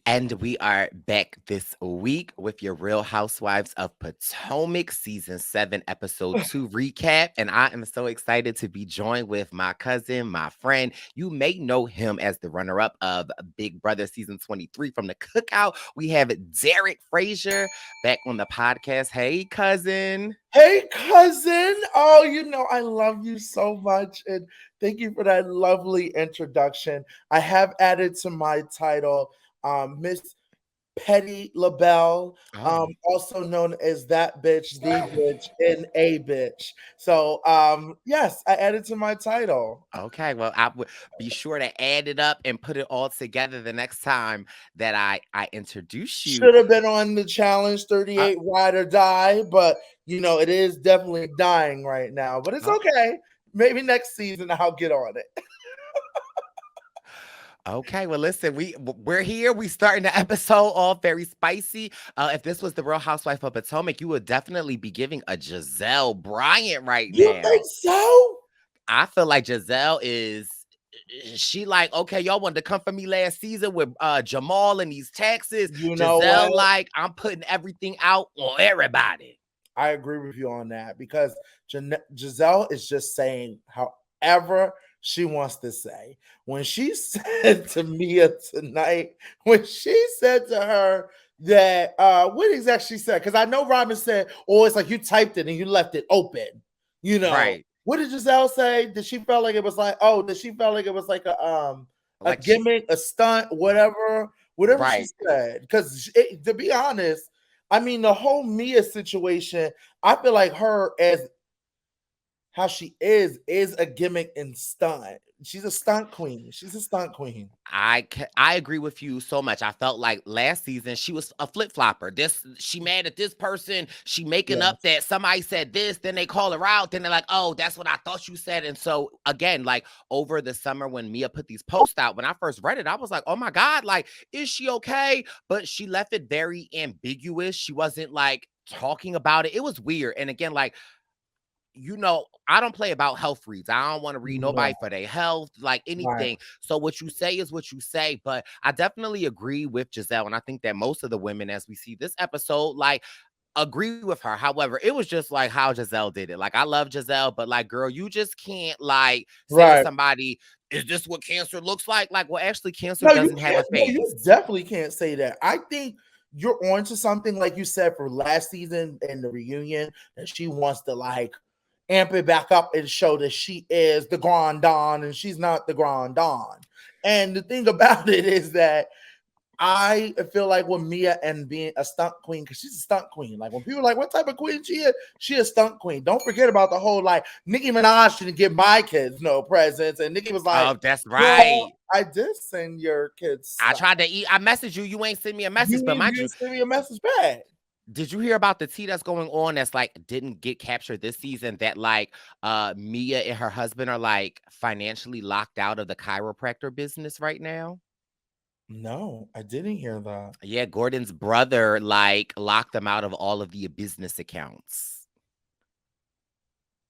And we are back this week with your Real Housewives of Potomac season 7, episode 2 recap. And I am so excited to be joined with my cousin, my friend. You may know him as the runner up of Big Brother season 23 from the cookout. We have Derek Frazier back on the podcast. Hey, cousin. Hey, cousin. Oh, I love you so much. And thank you for that lovely introduction. I have added to my title, Miss Petty LaBelle, Oh. also known as that bitch, the bitch, and a bitch. So, yes, I added to my title. Okay, well, I would be sure to add it up and put it all together the next time that I introduce you. Should have been on the challenge Uh, 38 ride or die, but it is definitely dying right now. But it's oh, okay. Maybe next season I'll get on it. okay, well, listen, we're here. We starting the episode off very spicy. If this was the Real Housewife of Potomac, you would definitely be giving a Giselle Bryant right You think now. so? I feel like Giselle is. She like, okay, y'all wanted to come for me last season with Jamal and these taxes. You know what? Giselle, like, I'm putting everything out on everybody. I agree with you on that because Giselle is just saying however she wants to say. When she said to Mia tonight, when she said to her that, what exactly she said, because I know Robin said, oh, it's like you typed it and you left it open. Right. What did Giselle say? Did she felt like it was like, oh, did she felt like it was like a Like she gimmick, a stunt, whatever she right. said? Because to be honest, I mean, the whole Mia situation, I feel like her as how she is a gimmick and stunt. She's a stunt queen. She's a stunt queen. I agree with you so much. I felt like last season she was a flip flopper. This she mad at this person. She making up Yes. that somebody said this, then they call her out. Then they're like, "Oh, that's what I thought you said." And so again, like over the summer when Mia put these posts out, when I first read it, I was like, "Oh my god, like is she okay?" But she left it very ambiguous. She wasn't like talking about it. It was weird. And again, like I don't play about health reads. I don't want to read nobody No. for their health, like Right. anything. So what you say is what you say. But I definitely agree with Giselle. And I think that most of the women, as we see this episode, like agree with her. However, it was just like how Giselle did it. Like I love Giselle, but like, girl, you just can't like say to Right. somebody, is this what cancer looks like? Like, well, actually, cancer No, you doesn't have a can't. No, you face. definitely can't say that. I think you're onto something, like you said, for last season and the reunion, that she wants to like amp it back up and show that she is the Grand Don and she's not the Grand Don. And the thing about it is that I feel like with Mia and being a stunt queen, because she's a stunt queen. Like when people are like, what type of queen she is stunt queen. Don't forget about the whole like Nicki Minaj didn't give my kids no presents. And Nicki was like, Oh, that's girl, right. I did send your kids I stuff. tried to eat. I messaged you. You ain't send me a message, but You mind you, didn't send me a message back. did you hear about the tea that's going on that's like didn't get captured this season that like Mia and her husband are like financially locked out of the chiropractor business right now? No, I didn't hear that. Yeah, Gordon's brother like locked them out of all of the business accounts.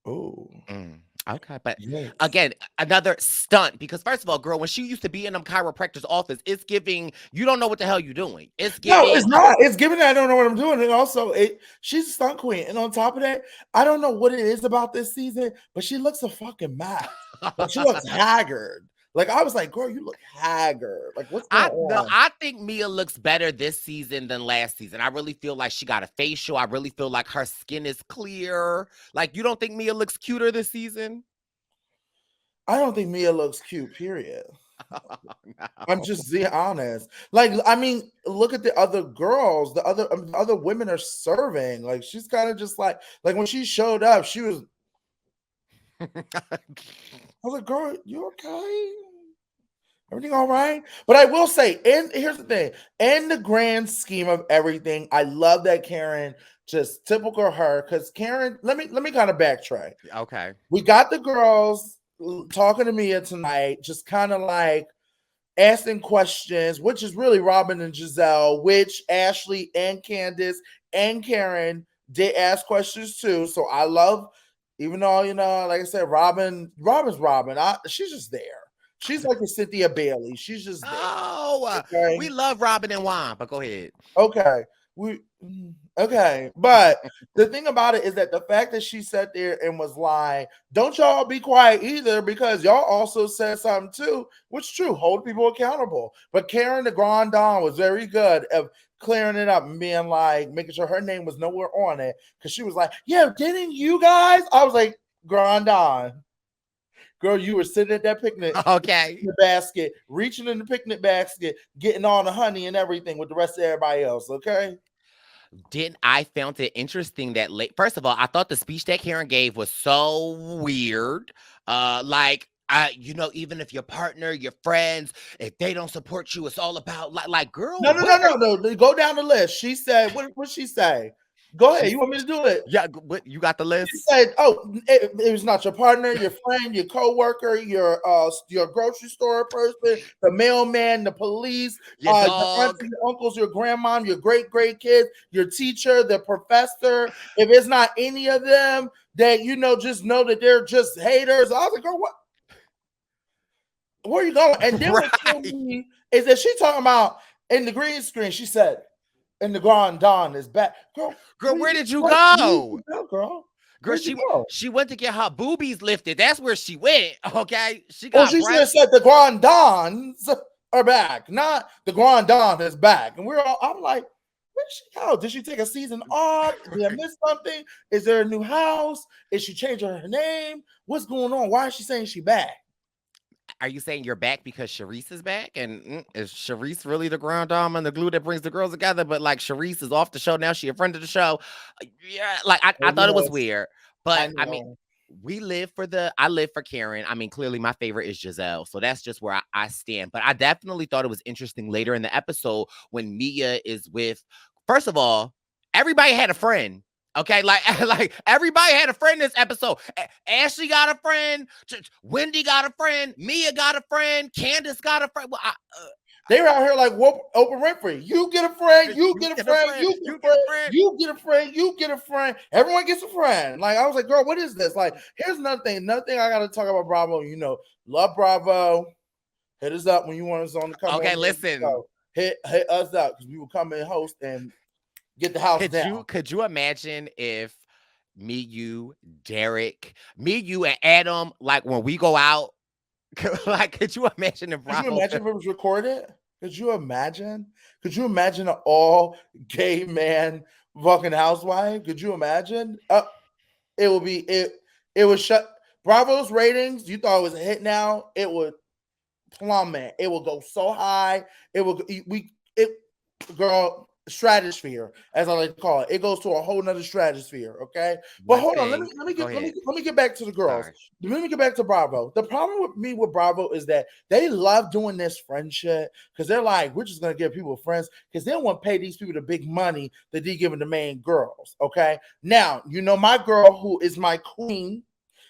Oh, Mm, okay, but yikes. again, another stunt because first of all, girl, when she used to be in them chiropractor's office, it's giving you don't know what the hell you're doing. It's No, it's giving not. It's given that I don't know what I'm doing. And also, she's a stunt queen. And on top of that, I don't know what it is about this season, but she looks a fucking mess. Like she looks haggard. Like I was like, girl, you look haggard. Like what's going I no, on? I think Mia looks better this season than last season. I really feel like she got a facial. I really feel like her skin is clear. Like you don't think Mia looks cuter this season? I don't think Mia looks cute, period. I'm No. just being honest. Like, I mean, look at the other girls. The other women are serving. Like, she's kind of just like when she showed up, she was. I was like, "Girl, you okay? Everything all right?" But I will say, and here's the thing: in the grand scheme of everything, I love that Karen, just typical her, because Karen. Let me kind of backtrack. Okay. We got the girls talking to Mia tonight, just kind of like asking questions, which is really Robin and Giselle, which Ashley and Candace and Karen did ask questions too. So I love, even though like I said, Robin's Robin. She's just there. She's like a Cynthia Bailey. She's just there. Oh, we Okay. love Robin and Juan, but go ahead. Okay. We okay. But the thing about it is that the fact that she sat there and was like, don't y'all be quiet either, because y'all also said something too, which is true. Hold people accountable. But Karen the Grand Dame was very good of clearing it up and being like, making sure her name was nowhere on it. Because she was like, yeah, didn't you guys? I was like, Grand Dame. Girl, you were sitting at that picnic Okay. basket, reaching in the picnic basket, getting all the honey and everything with the rest of everybody else. Okay. Didn't I found it interesting that first of all, I thought the speech that Karen gave was so weird. Like even if your partner, your friends, if they don't support you, it's all about like girl, No, no, what no, are no, no. Go down the list. She said, what she say? Go ahead. she's You want me to do it? yeah, what you got the She list? said, "Oh, it was not your partner, your friend, your coworker, your grocery store person, the mailman, the police, Your your aunts dog. and your uncles, your grandmom, your great kids, your teacher, the professor. If it's not any of them, that just know that they're just haters." I was like, "Girl, what? Where are you going?" And then what killed Right. me is that she talking about in the green screen. She said, "And the Grand Don is back, girl. Girl, where did you Where did go? you go, girl? Girl, Where'd you she go?" she went to get her boobies lifted. That's where she went. Okay. She Or got she should have breasts. said the Grand Dons are back, not the Grand Don is back. And I'm like, where did she go? Did she take a season off? Did I miss something? Is there a new house? Is she changing her name? What's going on? Why is she saying she back? Are you saying you're back because Sharice is back? And is Sharice really the grand dame and the glue that brings the girls together? But like Sharice is off the show now. She a friend of the show. Yeah, like I Oh, thought it was weird. I But I mean, know. I live for Karen. I mean, clearly my favorite is Giselle. So that's just where I stand. But I definitely thought it was interesting later in the episode when Mia is with, first of all, everybody had a friend. Okay, like like everybody had a friend this episode. Ashley got a friend, Wendy got a friend, Mia got a friend, Candace got a friend. Well, They were out here like Oprah Winfrey. You get a friend, you you get a get a friend, friend, you get a you get a friend, friend. you get a friend, you get a friend. Everyone gets a friend. Like I was like, girl, what is this? Like, here's another thing. Another thing I gotta talk about Bravo. Love Bravo. Hit us up when you want us on to come Okay, on. listen. Hit us up because we will come and host and get the house down. Could you imagine if me, you, and Adam, like when we go out, like could you imagine if Could you Bravo imagine if it was recorded? Could you imagine? Could you imagine an all gay man fucking housewife? Could you imagine? It would be it. It would shut Bravo's ratings. You thought it was a hit. Now it would plummet. It will go so high. It will girl stratosphere, as I like to call it. It goes to a whole nother stratosphere. Okay, but one hold on. thing? Go ahead. Let me get back to the girls. Sorry. Let me get back to Bravo. The problem with me with Bravo is that they love doing this friendship because they're like, we're just gonna give people friends because they don't want to pay these people the big money that they're giving the main girls. Okay, now my girl who is my queen,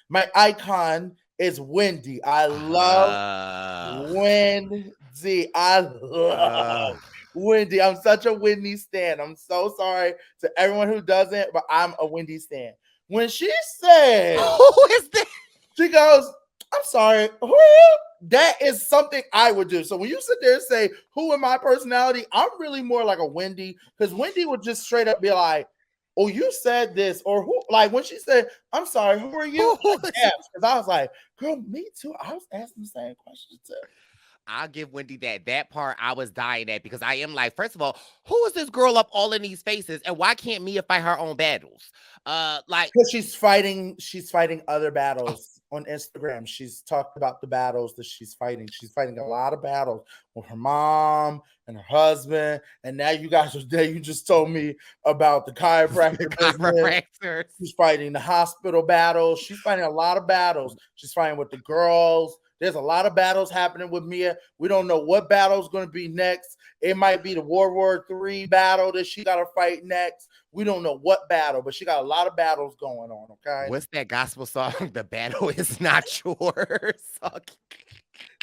my icon is Wendy. I love Wendy. I love Uh, Wendy. I'm such a Wendy stan. I'm so sorry to everyone who doesn't, but I'm a Wendy stan. When she said, who is this? she goes, I'm sorry, who are you? That is something I would do. So when you sit there and say, who in my personality, I'm really more like a Wendy because Wendy would just straight up be like, oh, you said this, or who, like when she said, I'm sorry, who are you? Who is Because I was like, girl, me too. I was asking the same question too. I'll give Wendy that. That part I was dying at because I am like, first of all, who is this girl up all in these faces, and why can't Mia fight her own battles? Like, Because she's fighting other oh, battles on Instagram. She's talked about the battles that she's fighting. She's fighting a lot of battles with her mom and her husband. And now you guys are there. You just told me about the chiropractor business. chiropractors. She's fighting the hospital battles. She's fighting a lot of battles. She's fighting with the girls. There's a lot of battles happening with Mia. We don't know what battle is going to be next. It might be the World War III battle that she got to fight next. We don't know what battle, but she got a lot of battles going on. Okay, What's that gospel song? The battle is not yours. Okay.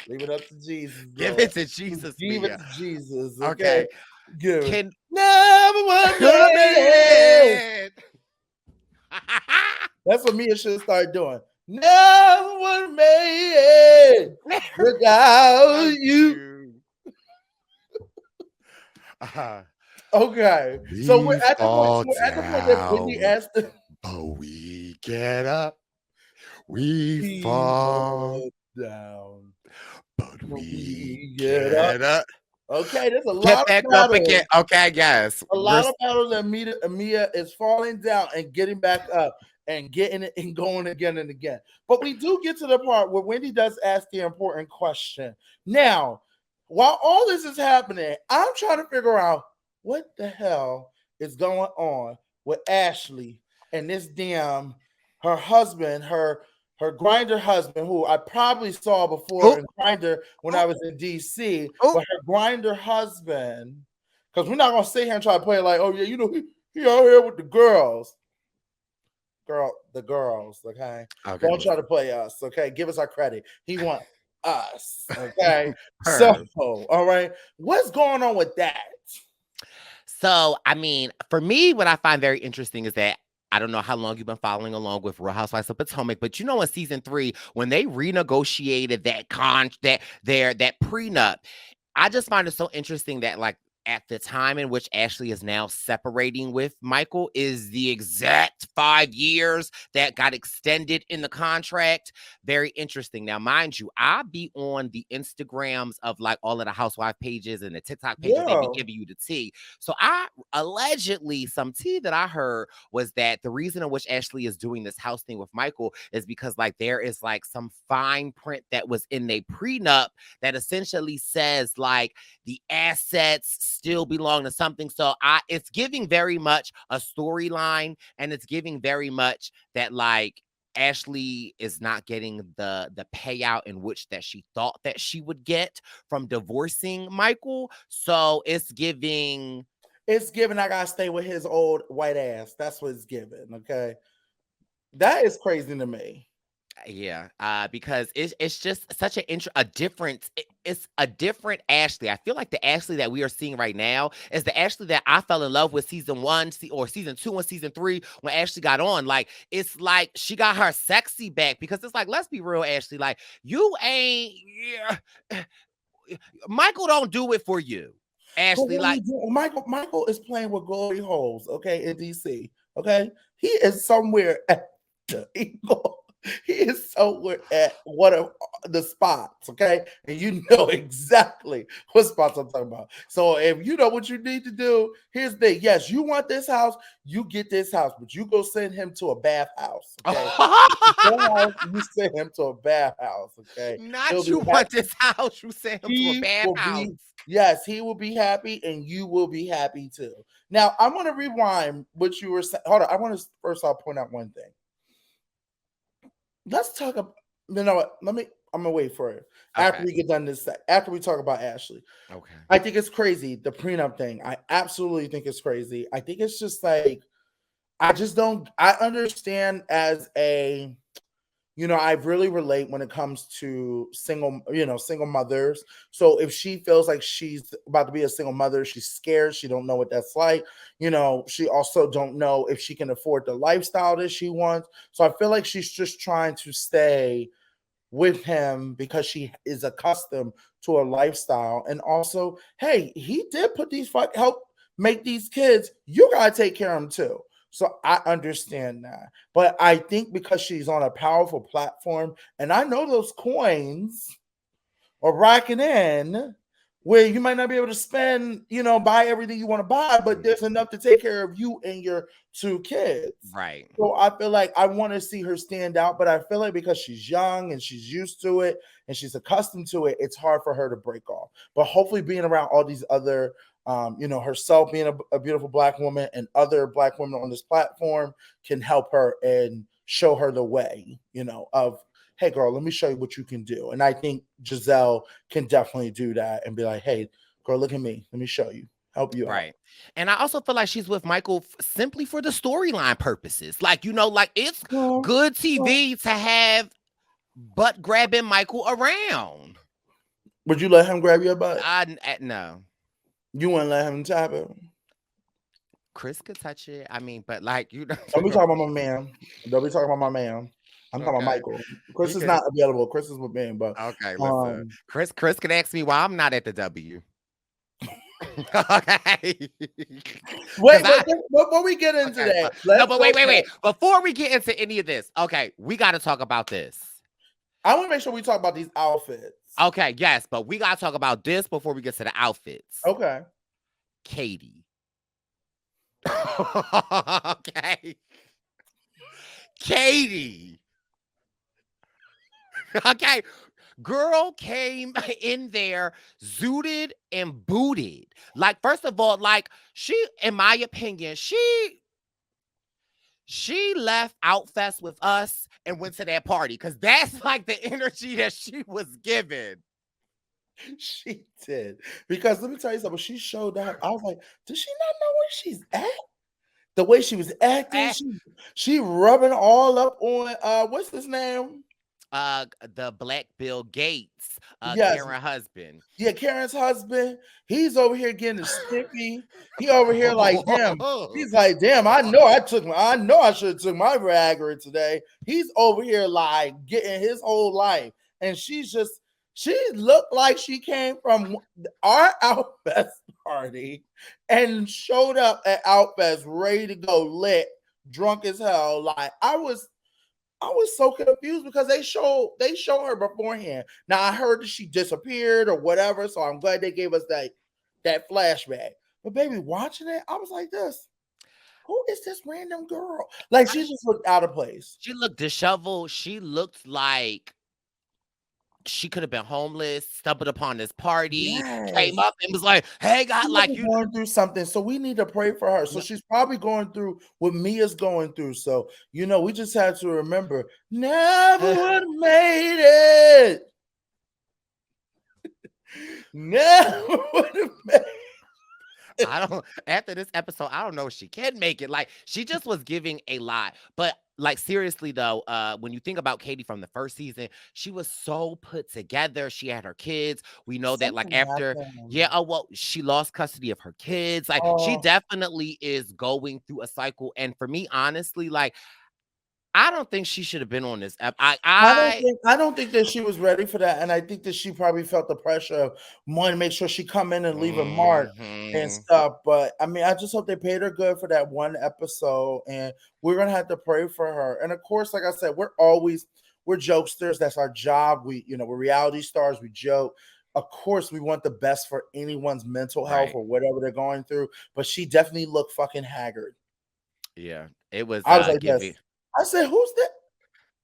leave it up to Jesus. Give Lord. it to Jesus, Give it Mia. to Jesus. Okay, Okay. give it. Can Never wonder. man. That's what Mia should start doing. Never would have made it without Without you. you. Uh, Okay, so we're we at the point. fall So we're at the point that Wendy down, asked the but we get up. We fall, people down. but But we we get up. get up. Okay, there's a Get lot of back up again. battles. Okay, guys. A lot of battles that Mia is falling down and getting back up and getting it and going again and again. But we do get to the part where Wendy does ask the important question. Now, while all this is happening, I'm trying to figure out what the hell is going on with Ashley and this damn her husband, her grinder husband, who I probably saw before Oh, in grinder when I oh, was in DC, oh. but her grinder husband, because we're not gonna sit here and try to play like, oh yeah, you know, he out here with the girls. The girls, okay? Okay, Don't try to listen. play us, okay? Give us our credit. He want us, okay? So, Her. all right, what's going on with that? So, I mean, for me, what I find very interesting is that I don't know how long you've been following along with Real Housewives of Potomac, but you know, in season 3, when they renegotiated that prenup, I just find it so interesting that like at the time in which Ashley is now separating with Michael is the exact 5 years that got extended in the contract. Very interesting. Now, mind you, I be on the Instagrams of like all of the housewife pages and the TikTok pages. They be Yeah, giving you the tea. So I allegedly some tea that I heard was that the reason in which Ashley is doing this house thing with Michael is because like there is like some fine print that was in a prenup that essentially says like the assets still belong to something. So it's giving very much a storyline, and it's giving very much that like Ashley is not getting the payout in which that she thought that she would get from divorcing Michael. So it's giving. it's given. I gotta stay with his old white ass. That's what it's given. Okay, that is crazy to me. Yeah, because it's just such a difference. It's a different Ashley. I feel like the Ashley that we are seeing right now is the Ashley that I fell in love with season 1, or season 2 and season 3 when Ashley got on. Like it's like she got her sexy back because it's like let's be real, Ashley. Like you ain't. Yeah, Michael don't do it for you, But Ashley. what he Like do? Michael is playing with glory holes. Okay, in DC. Okay, he is somewhere at the Eagle. He is somewhere at one of the spots. Okay, and you know exactly what spots I'm talking about. So if you know what you need to do, here's the thing. Yes, you want this house, you get this house, but you go send him to a bathhouse. Okay, your house, you send him to a bathhouse. Okay, he'll not be you want this house. You send him to a he will bathhouse. be, yes, he will be happy and you will be happy too. Now, I want to rewind what you were saying. Hold on. I want to first off point out one thing. Let's talk about, you know what? I'm going to wait for it after Okay. we get done this, after we talk about Ashley. Okay. I think it's crazy, the prenup thing. I absolutely think it's crazy. I think it's just like, I just don't, I understand as a, I really relate when it comes to single mothers. So if she feels like she's about to be a single mother, she's scared, she don't know what that's like. She also don't know if she can afford the lifestyle that she wants. So I feel like she's just trying to stay with him because she is accustomed to a lifestyle. And also, hey, he did put help make these kids. You gotta take care of them too. So I understand that. But I think because she's on a powerful platform, and I know those coins are racking in where you might not be able to spend, buy everything you want to buy, but there's enough to take care of you and your 2 kids. Right. So I feel like I want to see her stand out, but I feel like because she's young and she's used to it and she's accustomed to it, it's hard for her to break off. But hopefully, being around all these other, herself being a beautiful Black woman and other Black women on this platform can help her and show her the way, of hey, girl, let me show you what you can do. And I think Giselle can definitely do that and be like, hey, girl, look at me. Let me show you, help you out. Right. And I also feel like she's with Michael simply for the storyline purposes. Like, like it's Well, good well, TV to have butt grabbing Michael around. would you let him grab your butt? No. You wouldn't let him tap it? Chris could touch it. I mean, but like, Don't be talking about my man. Don't be talking about my man. I'm talking about Okay. Michael. He Chris is can. not available. Chris is with me, but Okay, listen. um, Chris can ask me why I'm not at the W. Okay. Because wait, but I before we get into okay, that, but no, let's but go wait. back. Before we get into any of this, okay, we got to talk about this. I want to make sure we talk about these outfits. Okay, yes, but we got to talk about this before we get to the outfits. Okay. Katie. Okay. Katie. Okay. Girl came in there zooted and booted. Like, first of all, like, she, in my opinion, she left Outfest with us and went to that party because that's like the energy that she was given. She did. Because let me tell you something. She showed up. I was like, does she not know where she's at? The way she was acting, Eh, she rubbing all up on what's his name? the Black Bill Gates, Yes. Karen husband. Yeah, Karen's husband. He's over here getting snippy. He over here like, damn. He's like, damn, I know I should have took my Viagra today. He's over here like getting his whole life. And she looked like she came from our Outfest party and showed up at Outfest ready to go lit, drunk as hell. Like I was so confused because they show her beforehand. Now I heard that she disappeared or whatever, so I'm glad they gave us that flashback. But baby, watching it, I was like this. Who is this random girl? Like she just looked out of place. She looked disheveled. She looked like she could have been homeless, stumbled upon this party, came Yes. up and was like, hey, She God, might like be you. going through something, so we need to pray for her. So No, she's probably going through what Mia's going through. So we just had to remember, never would have made it. Never would have made I don't, after this episode, I don't know if she can make it. Like, she just was giving a lot. But, like, seriously, though, when you think about Katie from the first season, she was so put together. She had her kids. We know that, like, something after, yeah, happened. oh, well, she lost custody of her kids. Like, she Oh, definitely is going through a cycle. And for me, honestly, like, I don't think she should have been on this ep. I don't think that she was ready for that, and I think that she probably felt the pressure of wanting to make sure she come in and leave a mark and Mhm. stuff. But I mean, I just hope they paid her good for that one episode, and we're gonna have to pray for her. And of course, like I said, we're jokesters. That's our job. We're reality stars. We joke. Of course, we want the best for anyone's mental health Right. or whatever they're going through. But she definitely looked fucking haggard. Yeah. It was I was like giving. this. I said, "Who's that?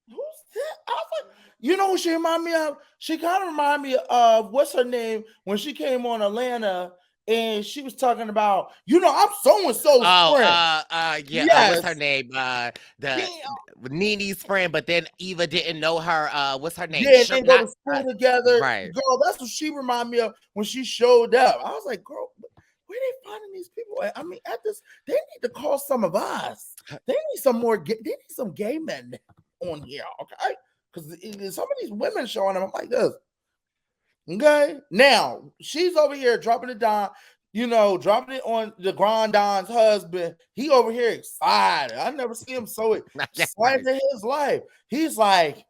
Who's that?" I was like, you know who she remind me of? She kind of remind me of what's her name when she came on Atlanta and she was talking about, I'm so and so's Oh, friend. yeah. What's her Yes. name? The Damn. Nini's friend, but then Eva didn't know her. What's her name? Yeah, they go Not to school together. right. Girl, that's what she remind me of when she showed up. I was like, girl, where they finding these people at? I mean, at this, they need to call some of us. They need some more. They need some gay men on here, okay? Because some of these women showing them, I'm like this. Okay, now she's over here dropping it down, dropping it on the Grand Don's husband. He over here excited. I never see him so Yeah, excited right. in his life. He's like,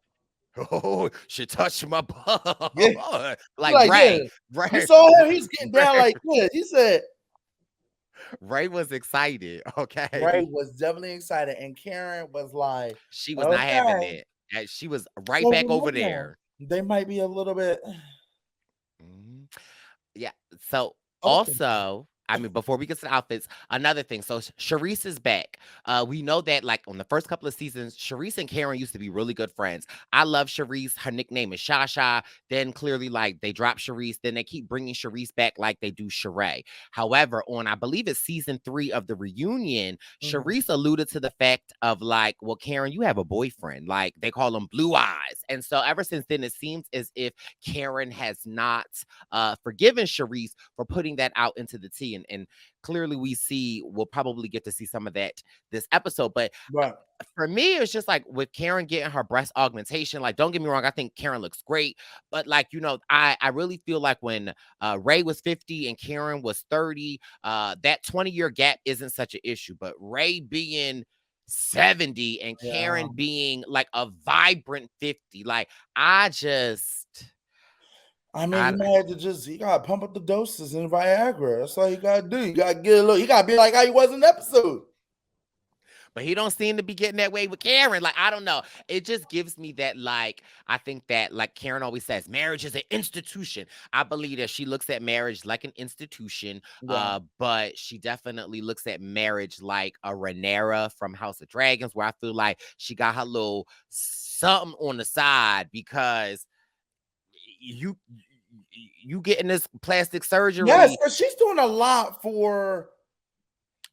Oh, she touched my yeah, butt. he's Like like this. Ray. You Ray. saw him, he's getting down Ray, like this. He said Ray was excited. Ray Okay. was definitely excited, and Karen was like, She was not having okay. it. And she was right So back over remember, there. they might be a little bit Mhm. Yeah. So open. also, I mean, before we get to the outfits, another thing. So Sharice is back. We know that like on the first couple of seasons, Sharice and Karen used to be really good friends. I love Sharice. Her nickname is Shasha. Then clearly, like they drop Sharice. Then they keep bringing Sharice back like they do Sheree. However, on I believe it's season 3 of the reunion, Mhm. Sharice alluded to the fact of like, well, Karen, you have a boyfriend. Like they call him Blue Eyes. And so ever since then, it seems as if Karen has not forgiven Sharice for putting that out into the tea. And clearly we see, we'll probably get to see some of that this episode. But Right. for me, it's just like with Karen getting her breast augmentation, like, don't get me wrong, I think Karen looks great. But like, I really feel like when Ray was 50 and Karen was 30, that 20-year gap isn't such an issue. But Ray being 70 and Yeah. Karen being like a vibrant 50. Like, I just, I mean, I, you might have to you gotta pump up the doses in Viagra. That's all you gotta do. You gotta get a little, you gotta be like how you was in the episode. but he don't seem to be getting that way with Karen. Like, I don't know. It just gives me that, like, I think that, like Karen always says, marriage is an institution. I believe that she looks at marriage like an institution, Yeah. but she definitely looks at marriage like a Rhaenyra from House of Dragons, where I feel like she got her little something on the side because you you getting this plastic Yes, surgery. but she's doing a lot for.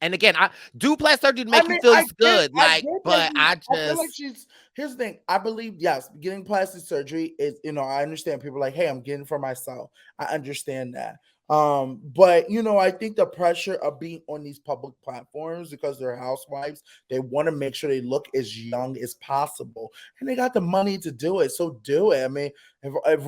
And again, I do plastic surgery to I make you mean, feel good, I like, get that but you. I I feel like just she's. Here's the thing. I believe yes, getting plastic surgery is. I understand people are like, hey, I'm getting it for myself. I understand that. But I think the pressure of being on these public platforms because they're housewives, they want to make sure they look as young as possible, and they got the money to do it. So do it. I mean, if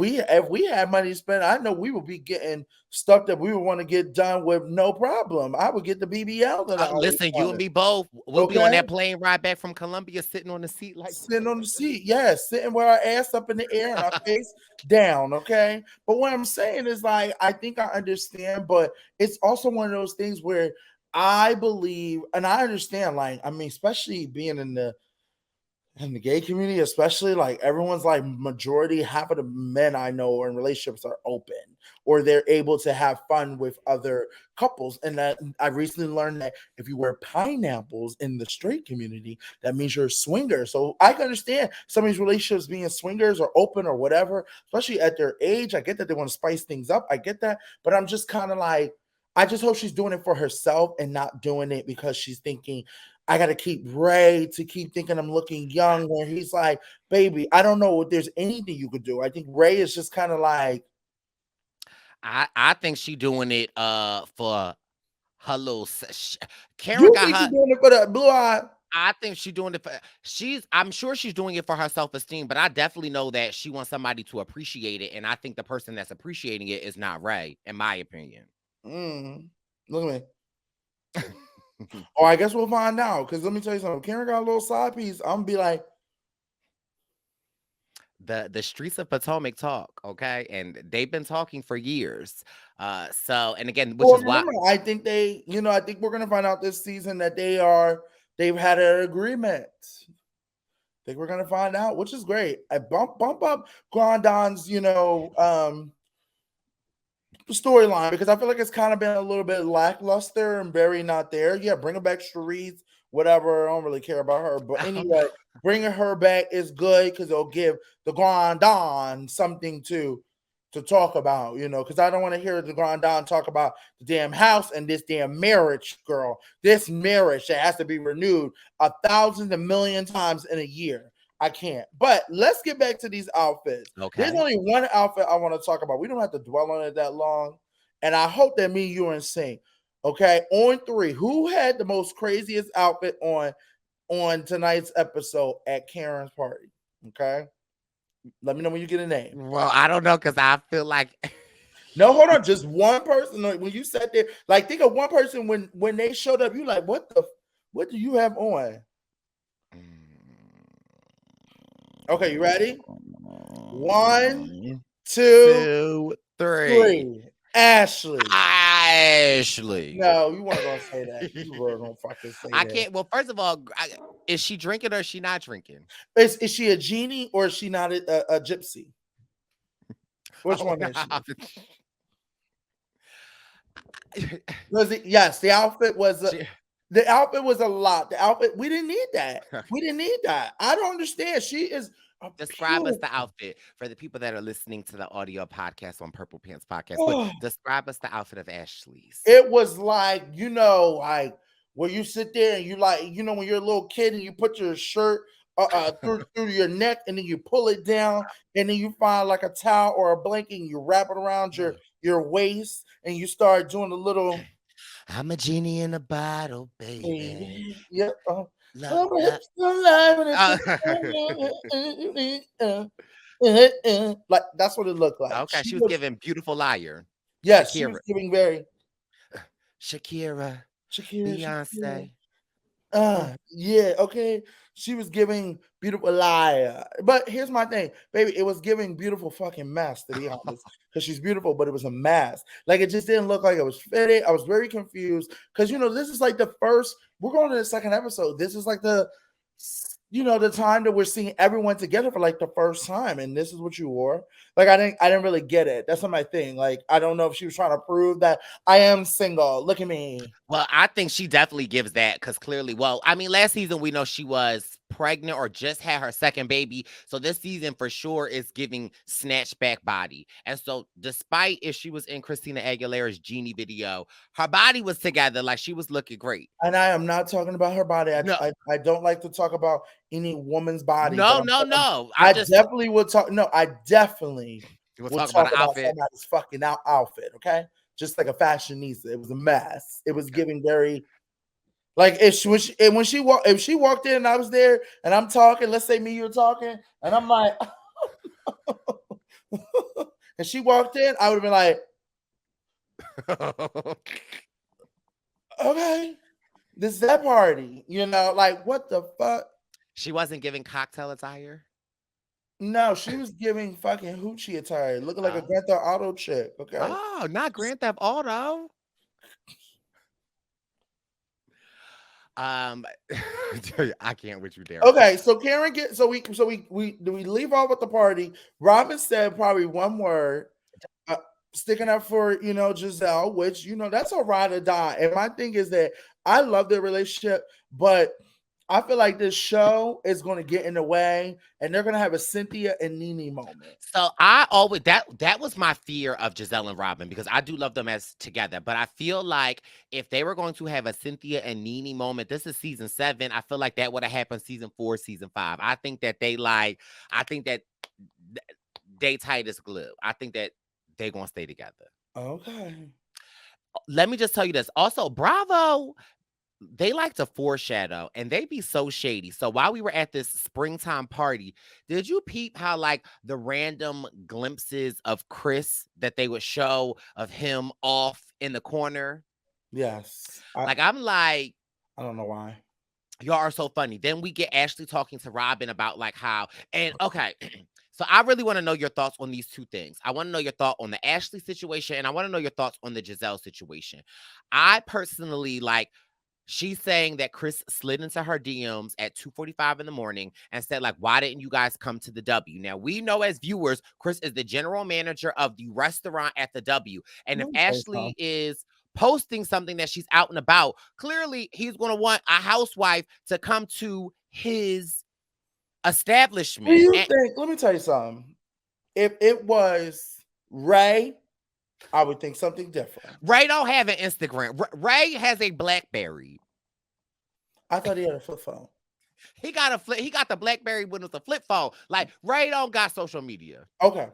we had money to spend, I know we would be getting stuff that we would want to get done with no problem. I would get the BBL that I always listen, you and wanted. me both. We'll be on Okay. that plane ride back from Columbia, sitting on the seat like Sitting on the seat. Yes. Sitting with our ass up in the air and our face down. Okay. But what I'm saying is like, I think I understand, but it's also one of those things where I believe and I understand, like, I mean, especially being in the gay community, especially, like, everyone's like majority, half of the men I know in relationships are open or they're able to have fun with other couples. And that I recently learned that if you wear pineapples in the straight community, that means you're a swinger. So I can understand some of these relationships being swingers or open or whatever, especially at their age. I get that they want to spice things up. I get that. But I'm just kind of like, I just hope she's doing it for herself and not doing it because she's thinking, I got to keep Ray to keep thinking I'm looking young when he's like, baby, I don't know if there's anything you could do. I think Ray is just kind of like, I think she doing it for her little Karen you got think she's her. doing it for the blue eye? I think she's doing it for I'm sure she's doing it for her self-esteem, but I definitely know that she wants somebody to appreciate it. And I think the person that's appreciating it is not Ray, in my opinion. Look at me. Oh, I guess we'll find out. Because let me tell you something. Karen got a little side piece. I'm gonna be like, The streets of Potomac talk, okay? And they've been talking for years. So and again, which well, is why remember, I think I think we're gonna find out this season that they've had an agreement. I think we're gonna find out, which is great. I bump up Grandon's, storyline because I feel like it's kind of been a little bit lackluster and very not there. Yeah, bring her back, Cherise, whatever. I don't really care about her, but anyway, bringing her back is good because it'll give the Grand Don something to talk about, because I don't want to hear the Grand Don talk about the damn house and this damn marriage, girl. This marriage that has to be renewed 1,000 a million times in a year. I can't. But let's get back to these outfits. There's okay. only one outfit I want to talk about. We don't have to dwell on it that long. And I hope that me and you are in sync. Okay. On three, who had the most craziest outfit on tonight's episode at Karen's party? Okay. Let me know when you get a name. Well, I don't know because I feel like No, hold on. Just one person. Like, when you sat there, like, think of one person when they showed up. You like, what do you have on? Okay, you ready? One, two, two, three. three. Ashley. Ashley. No, you weren't gonna say that. You were gonna fucking say I that. can't. Well, first of all, is she drinking or is she not drinking? Is she a genie or is she not a gypsy? Which Oh, one no. is she? Yes, the outfit was a lot. The outfit, we didn't need that. We didn't need that. I don't understand. She is a Describe us the beautiful. outfit for the people that are listening to the audio podcast on Purple Pants Podcast. But Oh, describe us the outfit of Ashley's. it was like, like where you sit there and you like, when you're a little kid and you put your shirt through your neck and then you pull it down and then you find like a towel or a blanket and you wrap it around your waist and you start doing a little I'm a genie in a bottle, baby. baby. Yep. Love, Oh, my love. hips don't lie when like that's what it looked like. Okay, she was giving beautiful liar. She Shakira. was giving very Shakira. Shakira, Shakira. Beyonce. Yeah, okay. She was giving beautiful liar. But here's my thing, baby. It was giving beautiful fucking mess, to be honest. Because she's beautiful, but it was a mess. Like it just didn't look like it was fitted. I was very confused. Because this is like the first, we're going to the second episode. This is like the time that we're seeing everyone together for like the first time. And this is what you wore. Like I didn't really get it. That's not my thing. Like, I don't know if she was trying to prove that I am single. Look at me. Well, I think she definitely gives that because clearly, well, I mean, last season we know she was pregnant or just had her second baby. So this season for sure is giving snatched back body. And so, despite if she was in Christina Aguilera's Genie video, her body was together, like she was looking great. And I am not talking about her body. I, No, I, I don't like to talk about any woman's body, but no, no, no. I definitely would talk. No, I definitely We'll would talk about talk the about outfit. somebody's fucking outfit. Okay, just like a fashionista. It was a mess. It was giving very like if she walked in and I was there and I'm talking. Let's say me, you're talking, and I'm like, and she walked in, I would have been like, okay, this is that party. Like what the fuck. She wasn't giving cocktail attire. No, she was giving fucking hoochie attire, looking like a Oh, Grand Theft Auto chick. Okay. oh, not Grand Theft Auto. Um, I can't with you there. Okay, so Karen get we leave off at the party. Robin said probably one word, uh, sticking up for Giselle, which that's a ride or die. And my thing is that I love their relationship, but I feel like this show is going to get in the way, and they're going to have a Cynthia and Nene moment. So I always that was my fear of Giselle and Robin because I do love them as together. But I feel like if they were going to have a Cynthia and Nene moment, this is season 7. I feel like that would have happened season 4, season 5. I think that I think that they tight as glue. I think that they gonna stay together. Okay. Let me just tell you this. Also, Bravo, they like to foreshadow and they be so shady. So while we were at this springtime party, did you peep how like the random glimpses of Chris that they would show of him off in the corner? Yes. I Like I'm like, I don't know why. y'all are so funny. Then we get Ashley talking to Robin about like how and okay. So I really want to know your thoughts on these two things. I want to know your thought on the Ashley situation and I want to know your thoughts on the Giselle situation. I personally like she's saying that Chris slid into her DMs at 2:45 in the morning and said, like, why didn't you guys come to the W? Now, we know as viewers, Chris is the general manager of the restaurant at the W. And if Let me tell you Ashley something. is posting something that she's out and about, clearly he's going to want a housewife to come to his Do establishment. you And think? Let me tell you something. If it was Ray, I would think something different. Ray don't have an Instagram. Ray has a BlackBerry. I thought he had a flip phone. He got a flip. He got the BlackBerry with a flip phone. Like Ray don't got social media. Okay.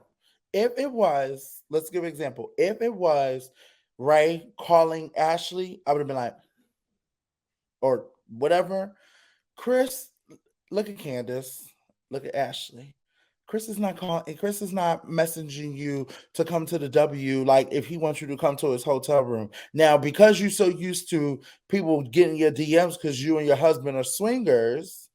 If it was, let's give an example. If it was Ray calling Ashley, I would have been like, or whatever. Chris, look at Candace. Look at Ashley. Chris is not calling. Chris is not messaging you to come to the W. Like if he wants you to come to his hotel room now, because you're so used to people getting your DMs because you and your husband are swingers.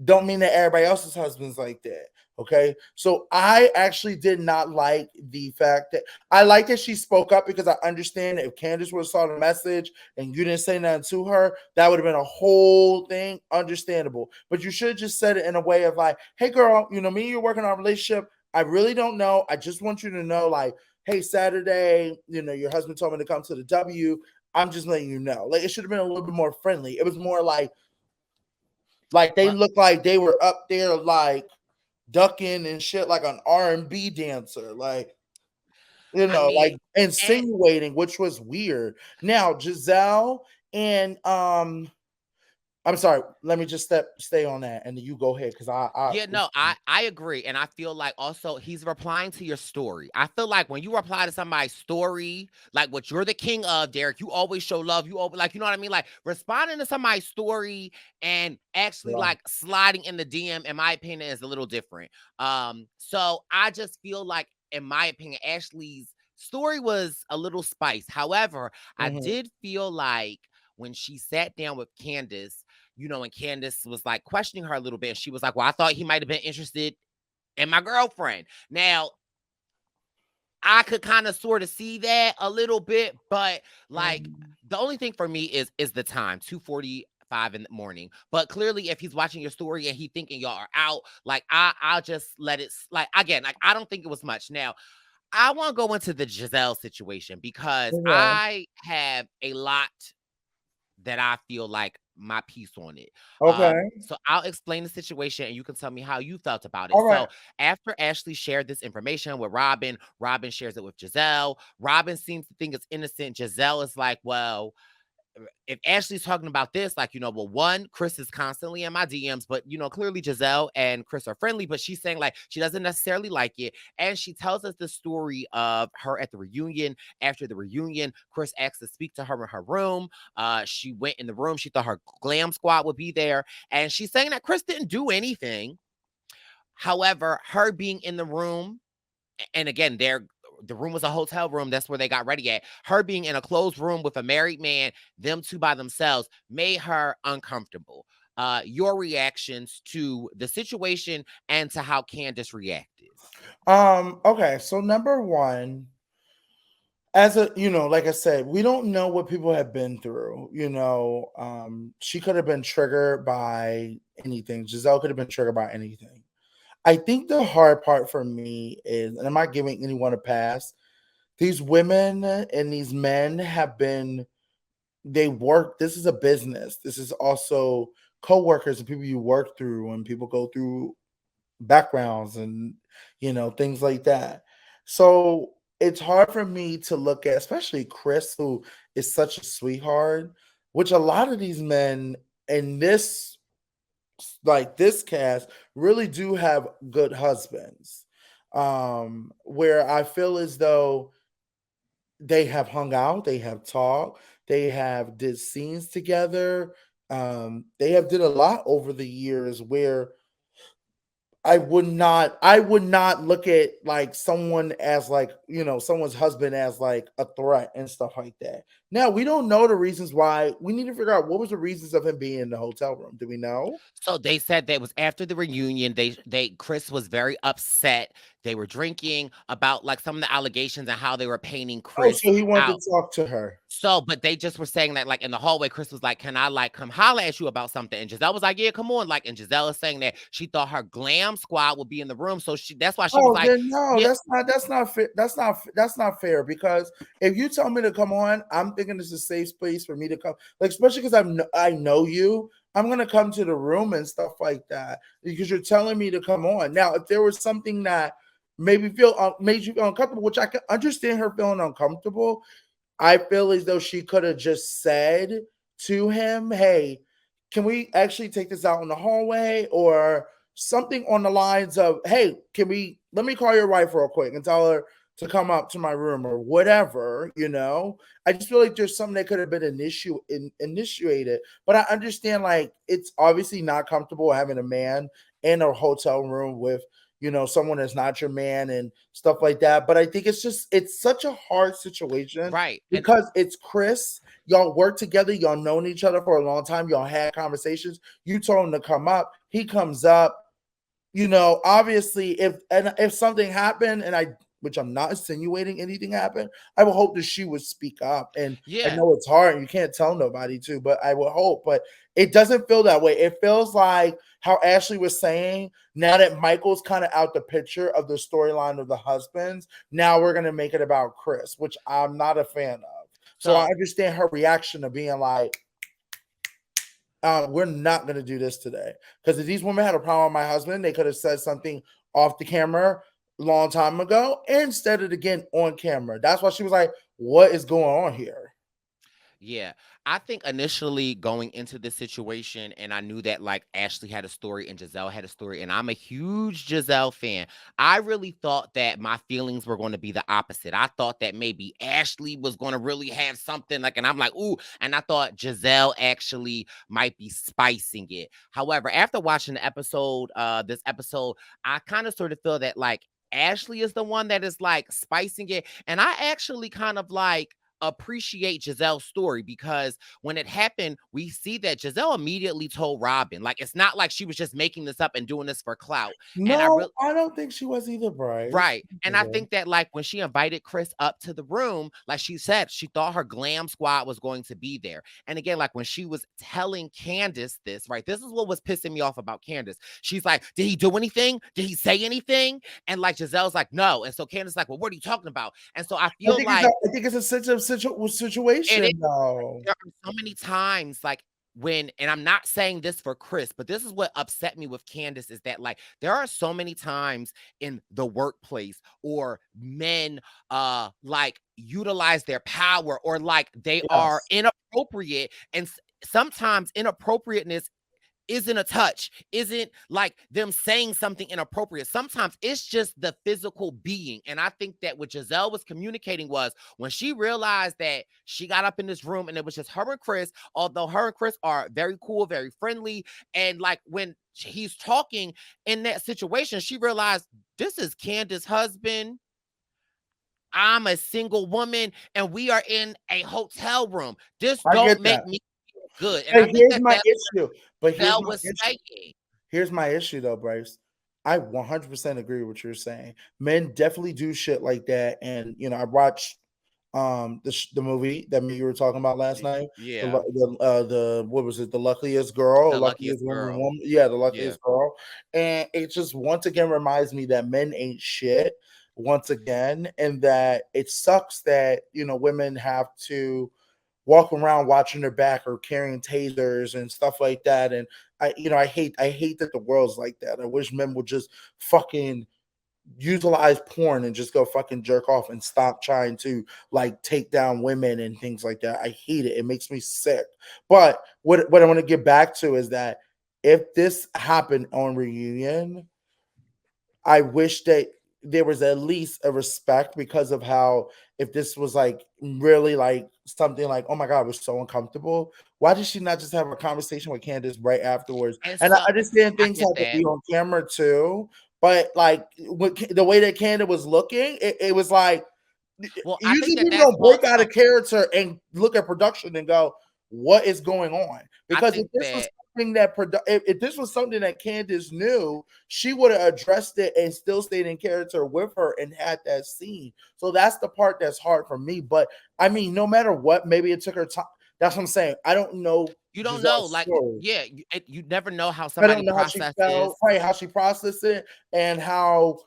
Don't mean that everybody else's husband's like that. Okay. So I actually did not like the fact that I like that she spoke up because I understand that if Candace would have saw the message and you didn't say nothing to her, that would have been a whole thing. Understandable. But you should have just said it in a way of like, hey girl, me and you working on a relationship. I really don't know. I just want you to know, like, hey, Saturday, your husband told me to come to the W. I'm just letting you know. Like it should have been a little bit more friendly. It was more like they Well, looked like they were up there like ducking and shit like an R&B dancer, like I mean, like and insinuating, which was weird. Now Giselle and I'm sorry, let me just stay on that and then you go ahead because I yeah, no, I agree, and I feel like also he's replying to your story. I feel like when you reply to somebody's story, like what you're the king of, Derek, you always show love. You always like, you know what I mean? Like responding to somebody's story and actually yeah. like sliding in the DM, in my opinion, is a little different. So I just feel like, in my opinion, Ashley's story was a little spice. However, I Mhm. did feel like when she sat down with Candace. and Candace was like questioning her a little bit. And she was like, well, I thought he might have been interested in my girlfriend. Now, I could kind of sort of see that a little bit, but like Mhm. the only thing for me is the time, 2:45 in the morning. But clearly if he's watching your story and he thinking y'all are out, like I'll just let it like again, like I don't think it was much. Now, I want to go into the Giselle situation because Okay. I have a lot that I feel like my piece on it. Okay. So I'll explain the situation and you can tell me how you felt about it. All right. So after Ashley shared this information with Robin, Robin shares it with Giselle. Robin seems to think it's innocent. Giselle is like, well, if Ashley's talking about this, like, well, one, Chris is constantly in my DMs, but clearly Giselle and Chris are friendly, but she's saying like she doesn't necessarily like it. And she tells us the story of her at the reunion. After the reunion, Chris asked to speak to her in her room. She went in the room. She thought her glam squad would be there. And she's saying that Chris didn't do anything. However, her being in the room, and again, the room was a hotel room. That's where they got ready at. Her being in a closed room with a married man, them two by themselves, made her uncomfortable. Your reactions to the situation and to how Candace reacted. Okay, so number one, as a like I said, we don't know what people have been through. She could have been triggered by anything. Giselle could have been triggered by anything. I think the hard part for me is, and I'm not giving anyone a pass, these women and these men have been, they work, this is a business. This is also co-workers and people you work through, and people go through backgrounds and things like that. So it's hard for me to look at, especially Chris, who is such a sweetheart, which a lot of these men in this, like this cast, really do have good husbands. Where I feel as though they have hung out, they have talked, they have did scenes together. They have did a lot over the years where I would not look at like someone as like, someone's husband as like a threat and stuff like that. Now, we don't know the reasons why. We need to figure out what was the reasons of him being in the hotel room. Do we know? So they said that it was after the reunion. They Chris was very upset. They were drinking about like some of the allegations and how they were painting Oh, Chris so he wanted out. to talk to her. So, but they just were saying that, like in the hallway, Chris was like, "Can I like come holler at you about something?" And Giselle was like, "Yeah, come on." Like, and Giselle is saying that she thought her glam squad would be in the room, so that's why she was Oh, like, then no, "Yeah." that's not fair. That's not fair, because if you tell me to come on, I'm thinking this is a safe space for me to come. Like, especially because I know you, I'm gonna come to the room and stuff like that because you're telling me to come on. Now, if there was something that made you feel uncomfortable, which I can understand her feeling uncomfortable, I feel as though she could have just said to him, "Hey, can we actually take this out in the hallway?" Or something on the lines of, "Hey, let me call your wife real quick and tell her to come up to my room," or whatever. I just feel like there's something that could have been initiated. But I understand, like, it's obviously not comfortable having a man in a hotel room with someone that's not your man and stuff like that. But I think it's such a hard situation Right. And because it's Chris. Y'all work together, y'all known each other for a long time, y'all had conversations. You told him to come up, he comes up. Obviously, if something happened, and which I'm not insinuating anything happened, I would hope that she would speak up. And I yeah, know it's hard and you can't tell nobody to, but I would hope. But it doesn't feel that way. It feels like how Ashley was saying, now that Michael's kind of out the picture of the storyline of the husbands, now we're gonna make it about Chris, which I'm not a fan of. So I so understand her reaction of being like, we're not going to do this today. Because if these women had a problem with my husband, they could have said something off the camera a long time ago instead of again on camera. That's why she was like, what is going on here? yeah, I think initially going into this situation, and I knew that like Ashley had a story and Giselle had a story, and I'm a huge Giselle fan. I really thought that my feelings were going to be the opposite. I thought that maybe Ashley was going to really have something like, and I'm like, ooh, and I thought Giselle actually might be spicing it. However, after watching this episode, I kind of sort of feel that like Ashley is the one that is like spicing it, and I actually kind of like appreciate Giselle's story, because when it happened, we see that Giselle immediately told Robin. Like, it's not like she was just making this up and doing this for clout. And I No, really I don't think she was either, Brice. Right. And I think that, like, when she invited Chris up to the room, like she said, she thought her glam squad was going to be there. And again, like when she was telling Candace this, right? This is what was pissing me off about Candace. She's like, did he do anything? Did he say anything? And like Giselle's like, no. And so Candace like, well, what are you talking about? And so I feel like I think it's a sensitive it is. situation, though. There are so many times, like, when, and I'm not saying this for Chris, but this is what upset me with Candace, is that like there are so many times in the workplace, or men like utilize their power, or like they are Yes, inappropriate, and sometimes inappropriateness isn't a touch, isn't like them saying something inappropriate. Sometimes it's just the physical being. And I think that what Giselle was communicating was, when she realized that she got up in this room and it was just her and Chris, although her and Chris are very cool, very friendly. And like when he's talking in that situation, she realized, this is Candace's husband. I'm a single woman and we are in a hotel room. This I don't get make that. me feel good. And I But think here's that my that's issue. But what here's Giselle my was issue. saying. Here's my issue, though, Bryce. I 100% agree with what you're saying. Men definitely do shit like that, and I watched the movie that you were talking about last night. Yeah, The what was it? The luckiest girl, the luckiest luckiest woman, girl. woman. Yeah, the Yeah. luckiest girl. And it just once again reminds me that men ain't shit. Once again, and that it sucks that women have to walk around watching their back or carrying tasers and stuff like that. And I hate that the world's like that. I wish men would just fucking utilize porn and just go fucking jerk off and stop trying to like take down women and things like that. I hate it. It makes me sick. But what I want to get back to is that if this happened on Reunion, I wish that there was at least a respect, because of how, if this was like really like something like, oh my God, it was so uncomfortable. Why did she not just have a conversation with Candace right afterwards? And And I so understand I things get have to that. be on camera too, but like the way that Candace was looking, it was like, Well, I think usually that people that's don't break out also, of character and look at production and go, "What is going on?" I Because if think this was that something that if this was something that Candace knew, she would have addressed it and still stayed in character with her and had that scene. So that's the part that's hard for me. But I mean, no matter what, maybe it took her time. That's what I'm saying. I don't know you don't know, Giselle's like, story. yeah, you never know how I somebody don't know how she processes. felt, right? How she processed it, and how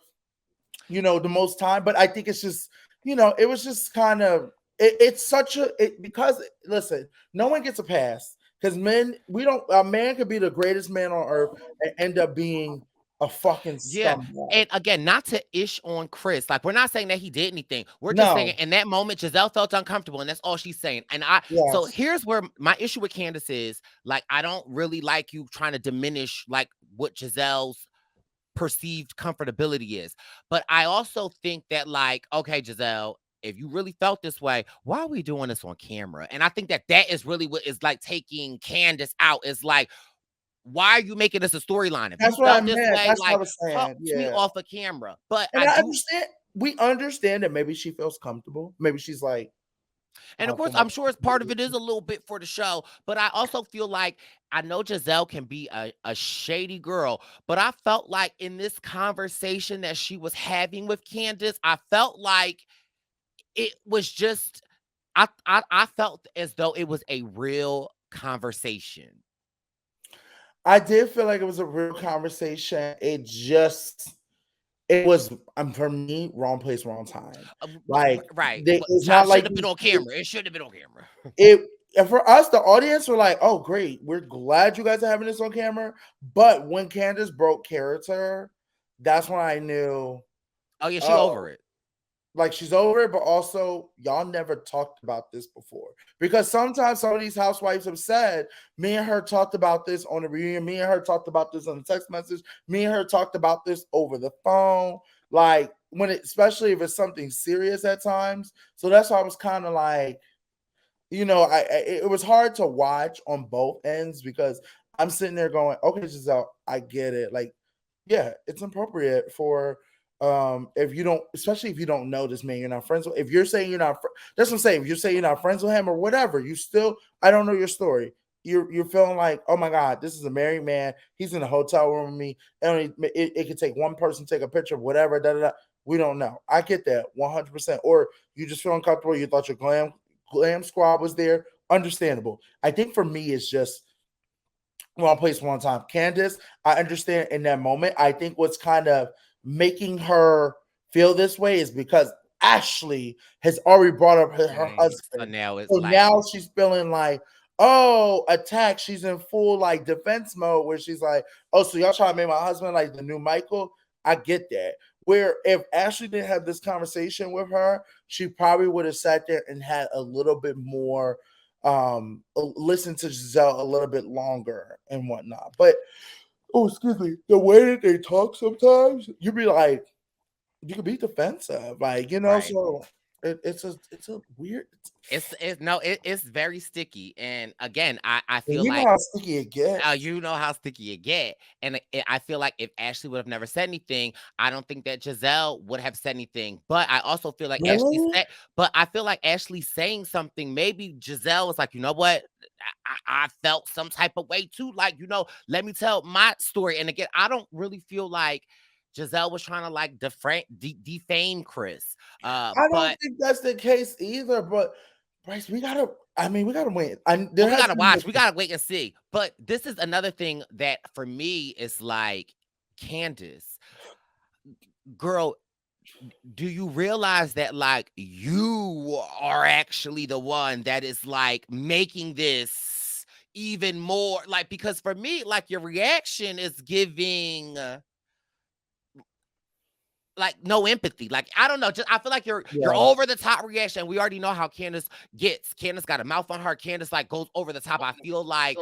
the most time. But I think it's just, it was just kind of it's such because listen, no one gets a pass, because men, we don't a man could be the greatest man on earth and end up being a fucking Yeah. scumbag. And again, not to ish on Chris. Like, we're not saying that he did anything. We're just saying No, in that moment, Giselle felt uncomfortable, and that's all she's saying. So yes, here's where my issue with Candace is, like, I don't really like you trying to diminish like what Giselle's perceived comfortability is. But I also think that, like, okay, Giselle, if you really felt this way, why are we doing this on camera? And I think that that is really what is like taking Candace out. Is like, why are you making this a storyline? If you that's what I felt this meant. way, That's what I like, was talk saying. to me Yeah, off of camera. But and I I do, understand. We understand that maybe she feels comfortable. Maybe she's like, and of I course, feel I'm sure it's part of more. it is a little bit for the show. But I also feel like, I know Giselle can be a shady girl, but I felt like in this conversation that she was having with Candace, I felt like it was just, I felt as though it was a real conversation. I did feel like it was a real conversation. It was, for me, wrong place, wrong time. Like, Right. it's Time not should like have been on camera. It should have been on camera. it. And for us, the audience were like, "Oh, great, we're glad you guys are having this on camera." But when Candace broke character, that's when I knew, Oh yeah, she oh, over it. like she's over it. But also, y'all never talked about this before, because sometimes some of these housewives have said, "Me and her talked about this on the reunion. Me and her talked about this on the text message. Me and her talked about this over the phone." Like especially if it's something serious at times. So that's why I was kind of like, it was hard to watch on both ends, because I'm sitting there going, okay, Giselle, I get it. Like, yeah, it's appropriate for If you don't, especially if you don't know this man, you're not friends with. If you're saying you're not, that's what I'm saying. If you're saying you're not friends with him or whatever, you still, I don't know your story. You're feeling like, oh my god, this is a married man. He's in a hotel room with me. And it could take one person to take a picture, whatever. Da, da, da. We don't know. I get that 100%. Or you just feel uncomfortable. You thought your glam squad was there. Understandable. I think for me, it's just one place, one time. Candace, I understand in that moment. I think what's kind of making her feel this way is because Ashley has already brought up her So husband. now it's So like, now she's feeling like, oh, attack. She's in full like defense mode where she's like, oh, so y'all trying to make my husband like the new Michael? I get that. Where if Ashley didn't have this conversation with her, she probably would have sat there and had a little bit more listen to Giselle a little bit longer and whatnot. But oh, excuse me, the way that they talk sometimes, you be like, you could be defensive, like right. So it's a weird. It's very sticky. And again, I feel You know like how sticky it gets. you know how sticky it get, and I feel like if Ashley would have never said anything, I don't think that Giselle would have said anything. But I also feel like Ashley Really? said, but I feel like Ashley saying something, maybe Giselle was like, you know what, I felt some type of way too. Like, let me tell my story. And again, I don't really feel like Giselle was trying to like defame Chris. I don't But think that's the case either. But Bryce, we gotta. I mean, we gotta win. There we has gotta to be. watch. We gotta wait and see. But this is another thing that for me is like, Candace, girl, do you realize that like you are actually the one that is like making this even more like, because for me, like, your reaction is giving like no empathy. Like, I don't know. Just I feel like you're Yeah. over the top reaction. We already know how Candace gets. Candace got a mouth on her. Candace like goes over the top. I feel like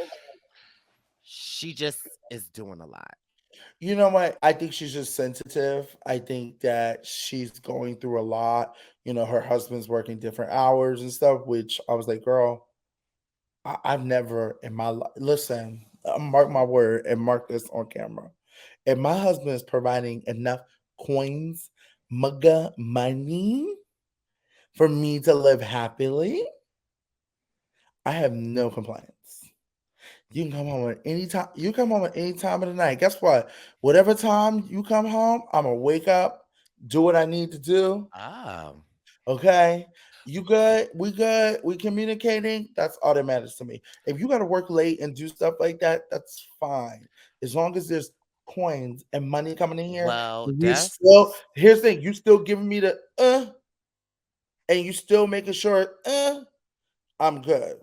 she just is doing a lot. You know what? I think she's just sensitive. I think that she's going through a lot. Her husband's working different hours and stuff, which I was like, girl, I've never in my life, listen, mark my word and mark this on camera. If my husband is providing enough coins, mugga money for me to live happily, I have no complaints. You can come home at any time. You come home at any time of the night. Guess what? Whatever time you come home, I'm gonna wake up, do what I need to do. Oh. Okay. You good? We good? We communicating? That's all that matters to me. If you gotta work late and do stuff like that, that's fine. As long as there's coins and money coming in here, Well, and you that's still here's the thing, you still giving me the and you still making sure I'm good.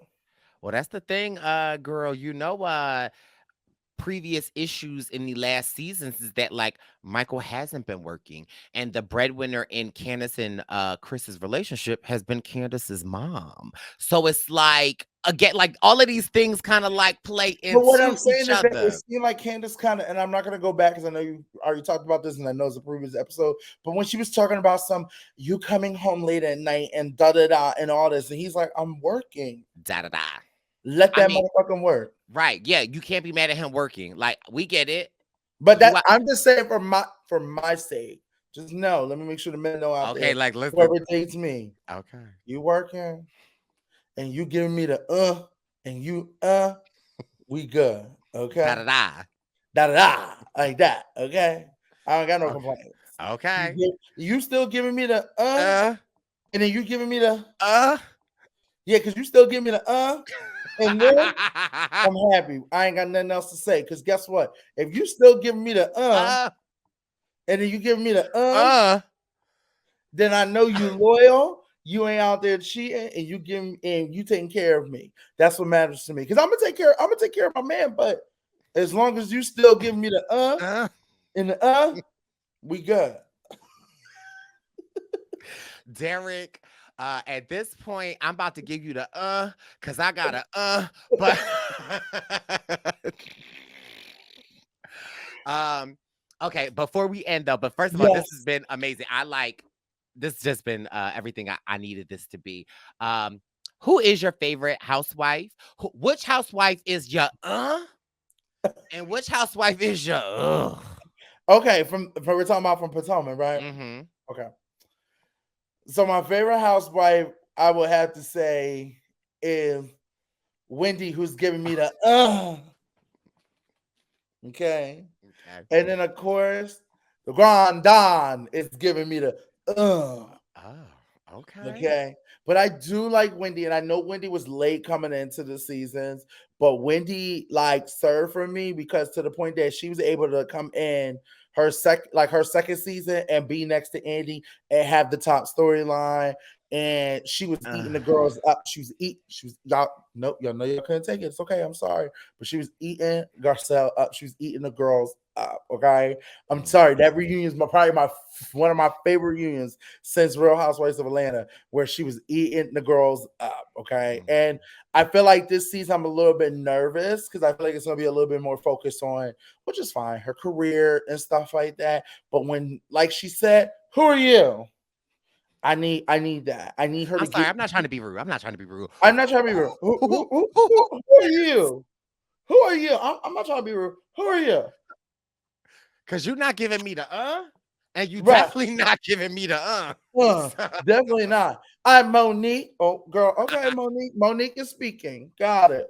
well, that's the thing, girl. Previous issues in the last seasons is that like Michael hasn't been working, and the breadwinner in Candace and Chris's relationship has been Candace's mom. So it's like, again, like all of these things kind of like play But what I'm into each saying is that it other. seemed like Candace kind of, and I'm not going to go back because I know you already talked about this and I know it's a previous episode, but when she was talking about you coming home late at night and da da da and all this, and he's like, I'm working. Da da da. Let I that mean, motherfucking work. right? Yeah, you can't be mad at him working. Like, we get it. But You that are I'm just saying for my sake, just know, let me make sure the men know out okay. there, Like, listen. whoever dates me, Okay. you working and you giving me the and you we good. Da Okay. da da. Da da da like that. Okay. I don't got no Okay. complaints. Okay. You still giving me the Uh. and then you giving me the Uh. yeah, because you still giving me the and then I'm happy. I ain't got nothing else to say. Cause guess what? If you still giving me the uh. and then you giving me the Uh. then I know you loyal. You ain't out there cheating, and you taking care of me. That's what matters to me. Because I'm gonna take care of my man. But as long as you still giving me the Uh. and the we good. Derek, at this point, I'm about to give you the because I got a but um okay, before we end though, but first of all, this has Yes. been amazing. This has just been everything I needed this to be. Who is your favorite housewife? Which housewife is your and which housewife is your ugh? Okay, from we're talking about from Potomac, right? Mm-hmm. Okay. So my favorite housewife, I would have to say, is Wendy, who's giving me the okay. Okay. And then of course, the Grand Don is giving me the Oh, okay. okay. But I do like Wendy, and I know Wendy was late coming into the seasons, but Wendy like served for me because to the point that she was able to come in her second season and be next to Andy and have the top storyline. And she was eating the girls up. She was y'all nope, y'all know y'all couldn't take it. It's okay, I'm sorry. But she was eating Garcelle up. She was eating the girls up. Okay. I'm sorry. That reunion is probably my one of my favorite reunions since Real Housewives of Atlanta, where she was eating the girls up. Okay. And I feel like this season I'm a little bit nervous because I feel like it's gonna be a little bit more focused on, which is fine, her career and stuff like that. But when, like she said, who are you? I need that. I need her I'm to sorry. get. I'm not trying to be rude. I'm not trying to be rude. I'm not trying to be rude. Who, Who are you? Who are you? I'm not trying to be rude. Who are you? Because you're not giving me the and you Right. definitely not giving me the Definitely not. I'm Monique. Oh, girl. Okay, Monique. Monique is speaking. Got it.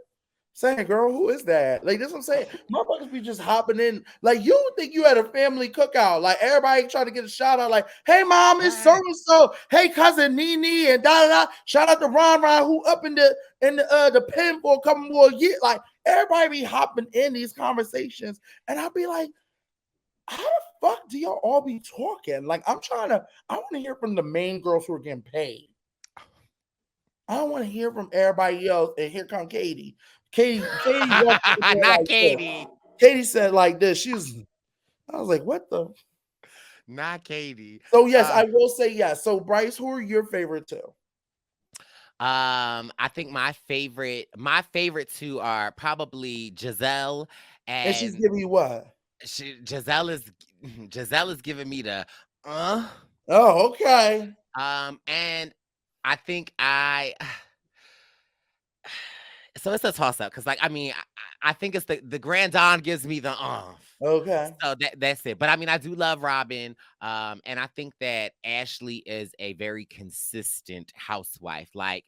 Saying, girl, who is that? Like, this what I'm saying. Motherfuckers be just hopping in. Like, you think you had a family cookout. Like, everybody trying to get a shout out. Like, hey, mom, it's so and so. Hey, cousin Nene, and da da da. Shout out to Ron who up in the pen for a couple more years. Like, everybody be hopping in these conversations, and I'll be like, how the fuck do y'all all be talking? Like, I want to hear from the main girls who are getting paid. I don't want to hear from everybody else. And here come Katie. Katie walked in there not like Katie. this. Katie said like this. I was like, what the? Not Katie. So yes, I will say yes. So Brice, who are your favorite two? I think my favorite two are probably Giselle And she's and giving you what? Giselle is giving me the Oh, okay. And I think so it's a toss up because, like, I mean, I think it's the Grand Don gives me the Okay. So that's it. But I mean, I do love Robin, and I think that Ashley is a very consistent housewife. Like,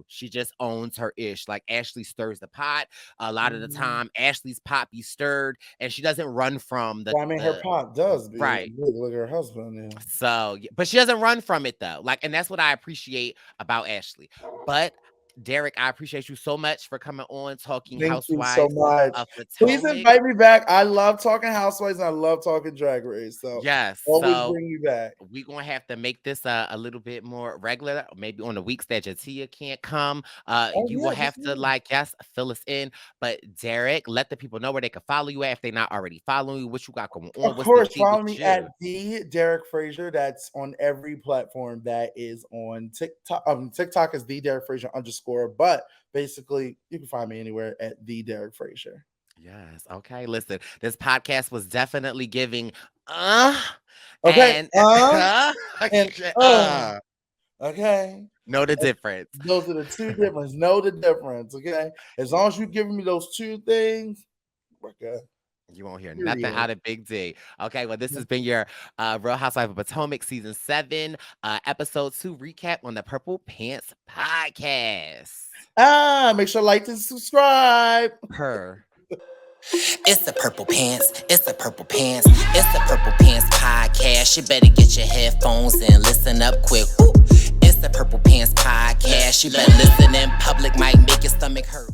she just owns her ish. Like, Ashley stirs the pot a lot of the time. Ashley's pot be stirred, and she doesn't run from Well, I mean, her pot does be right. with her husband. Yeah. So, but she doesn't run from it though. Like, and that's what I appreciate about Ashley. But Derek, I appreciate you so much for coming on talking Thank you so Housewives much. of Please Potomac. invite me back. I love talking housewives and I love talking Drag Race. So Yes, always so bring you back. we're gonna have to make this a little bit more regular. Maybe on the weeks that Jatia can't come, you will have to fill us in. But Derek, let the people know where they can follow you at if they're not already following you. What you got going on? Of What's the course, tea with follow me you? at the Derek Frazier. That's on every platform that is on TikTok. TikTok is the Derek Frazier _. But basically, you can find me anywhere at the Derek Frazier. Yes. Okay. Listen, this podcast was definitely giving Okay. and And okay. know the difference. Those are the two differences. Know the difference. Okay. As long as you're giving me those two things, we're good. You won't hear nothing out of Big D. Okay, well, this has been your Real Housewives of Potomac Season 7, Episode 2 recap on the Purple Pants Podcast. Make sure to like and subscribe. It's the Purple Pants, it's the Purple Pants, it's the Purple Pants Podcast. You better get your headphones and listen up quick. Ooh. It's the Purple Pants Podcast. You better listen in public, might make your stomach hurt.